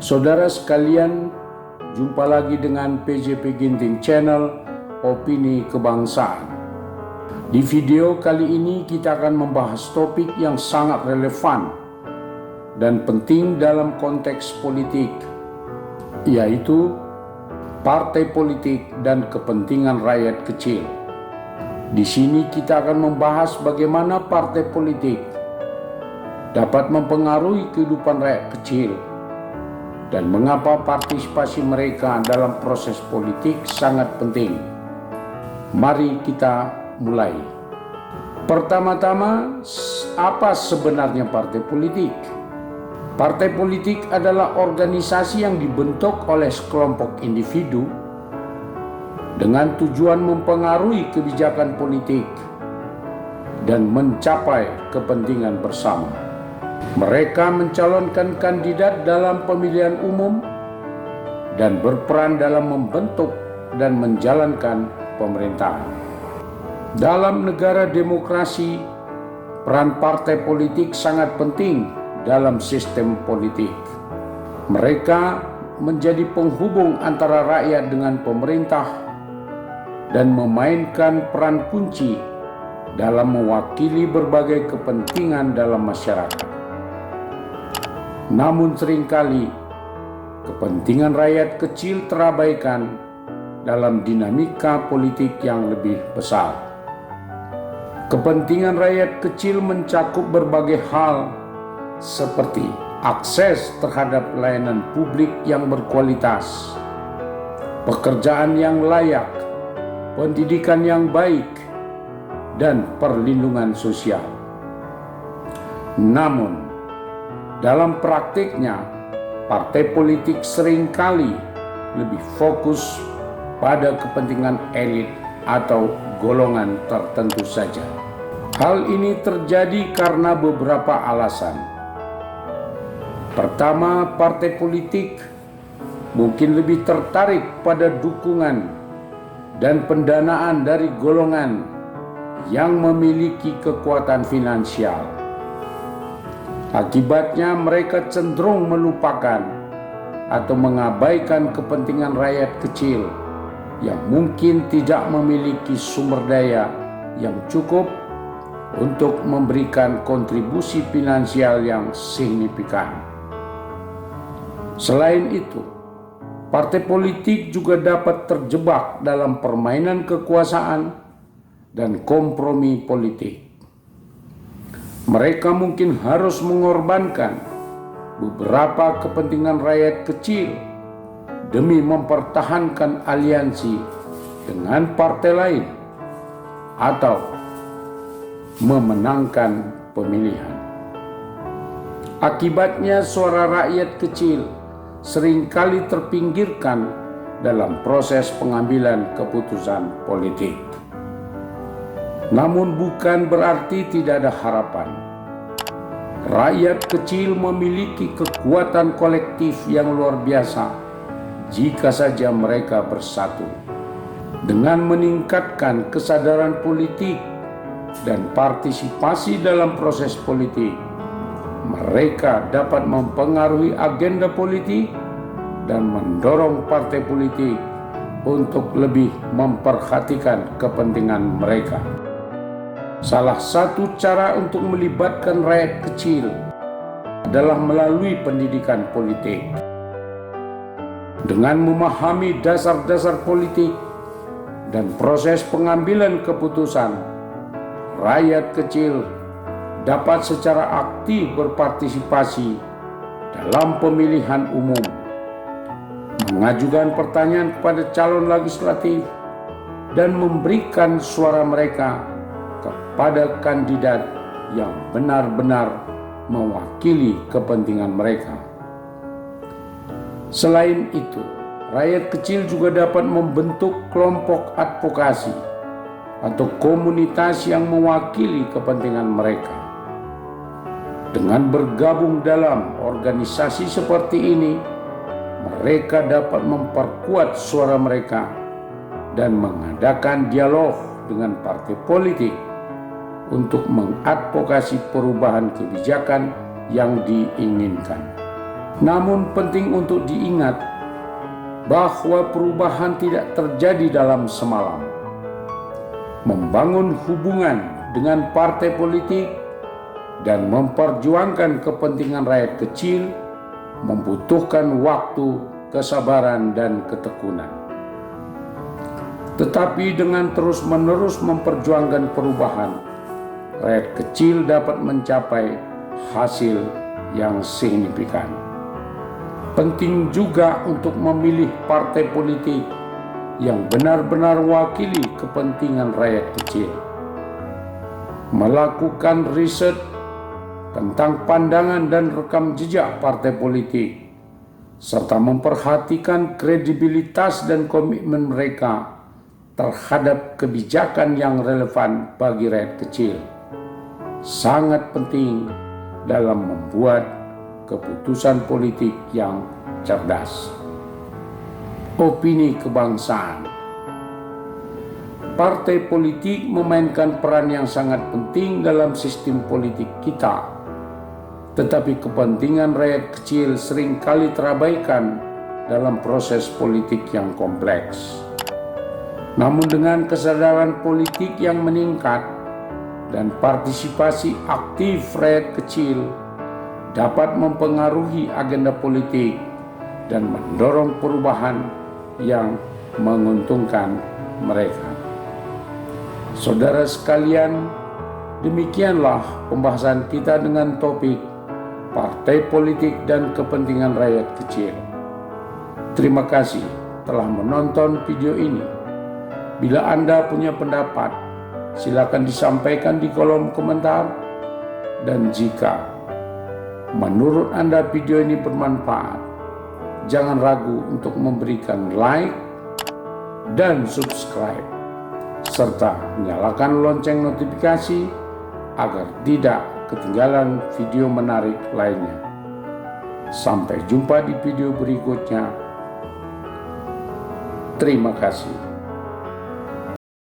Saudara sekalian, jumpa lagi dengan PJP Ginting Channel Opini Kebangsaan. Di video kali ini kita akan membahas topik yang sangat relevan dan penting dalam konteks politik, yaitu partai politik dan kepentingan rakyat kecil. Di sini kita akan membahas bagaimana partai politik dapat mempengaruhi kehidupan rakyat kecil dan mengapa partisipasi mereka dalam proses politik sangat penting. Mari kita mulai. Pertama-tama, apa sebenarnya partai politik? Partai politik adalah organisasi yang dibentuk oleh sekelompok individu dengan tujuan mempengaruhi kebijakan politik dan mencapai kepentingan bersama. Mereka mencalonkan kandidat dalam pemilihan umum dan berperan dalam membentuk dan menjalankan pemerintahan. Dalam negara demokrasi, peran partai politik sangat penting dalam sistem politik. Mereka menjadi penghubung antara rakyat dengan pemerintah dan memainkan peran kunci dalam mewakili berbagai kepentingan dalam masyarakat. Namun seringkali kepentingan rakyat kecil terabaikan dalam dinamika politik yang lebih besar. Kepentingan rakyat kecil mencakup berbagai hal seperti akses terhadap layanan publik yang berkualitas, pekerjaan yang layak, pendidikan yang baik, dan perlindungan sosial. Namun, dalam praktiknya, partai politik seringkali lebih fokus pada kepentingan elit atau golongan tertentu saja. Hal ini terjadi karena beberapa alasan. Pertama, partai politik mungkin lebih tertarik pada dukungan dan pendanaan dari golongan yang memiliki kekuatan finansial. Akibatnya mereka cenderung melupakan atau mengabaikan kepentingan rakyat kecil yang mungkin tidak memiliki sumber daya yang cukup untuk memberikan kontribusi finansial yang signifikan. Selain itu, partai politik juga dapat terjebak dalam permainan kekuasaan dan kompromi politik. Mereka mungkin harus mengorbankan beberapa kepentingan rakyat kecil demi mempertahankan aliansi dengan partai lain atau memenangkan pemilihan. Akibatnya suara rakyat kecil seringkali terpinggirkan dalam proses pengambilan keputusan politik. Namun bukan berarti tidak ada harapan. Rakyat kecil memiliki kekuatan kolektif yang luar biasa jika saja mereka bersatu. Dengan meningkatkan kesadaran politik dan partisipasi dalam proses politik, mereka dapat mempengaruhi agenda politik dan mendorong partai politik untuk lebih memperhatikan kepentingan mereka. Salah satu cara untuk melibatkan rakyat kecil adalah melalui pendidikan politik. Dengan memahami dasar-dasar politik dan proses pengambilan keputusan, rakyat kecil dapat secara aktif berpartisipasi dalam pemilihan umum, mengajukan pertanyaan kepada calon legislatif, dan memberikan suara mereka kepada kandidat yang benar-benar mewakili kepentingan mereka. Selain itu, rakyat kecil juga dapat membentuk kelompok advokasi atau komunitas yang mewakili kepentingan mereka. Dengan bergabung dalam organisasi seperti ini, mereka dapat memperkuat suara mereka dan mengadakan dialog dengan partai politik untuk mengadvokasi perubahan kebijakan yang diinginkan. Namun penting untuk diingat bahwa perubahan tidak terjadi dalam semalam. Membangun hubungan dengan partai politik dan memperjuangkan kepentingan rakyat kecil membutuhkan waktu, kesabaran, dan ketekunan. Tetapi dengan terus-menerus memperjuangkan perubahan, rakyat kecil dapat mencapai hasil yang signifikan. Penting juga untuk memilih partai politik yang benar-benar wakili kepentingan rakyat kecil. Melakukan riset tentang pandangan dan rekam jejak partai politik, serta memperhatikan kredibilitas dan komitmen mereka terhadap kebijakan yang relevan bagi rakyat kecil, sangat penting dalam membuat keputusan politik yang cerdas. Opini kebangsaan. Partai politik memainkan peran yang sangat penting dalam sistem politik kita, tetapi kepentingan rakyat kecil seringkali terabaikan dalam proses politik yang kompleks. Namun dengan kesadaran politik yang meningkat dan partisipasi aktif rakyat kecil dapat mempengaruhi agenda politik dan mendorong perubahan yang menguntungkan mereka. Saudara sekalian, demikianlah pembahasan kita dengan topik partai politik dan kepentingan rakyat kecil. Terima kasih telah menonton video ini. Bila Anda punya pendapat, silakan disampaikan di kolom komentar. Dan jika menurut Anda video ini bermanfaat, jangan ragu untuk memberikan like dan subscribe, serta nyalakan lonceng notifikasi agar tidak ketinggalan video menarik lainnya. Sampai jumpa di video berikutnya. Terima kasih.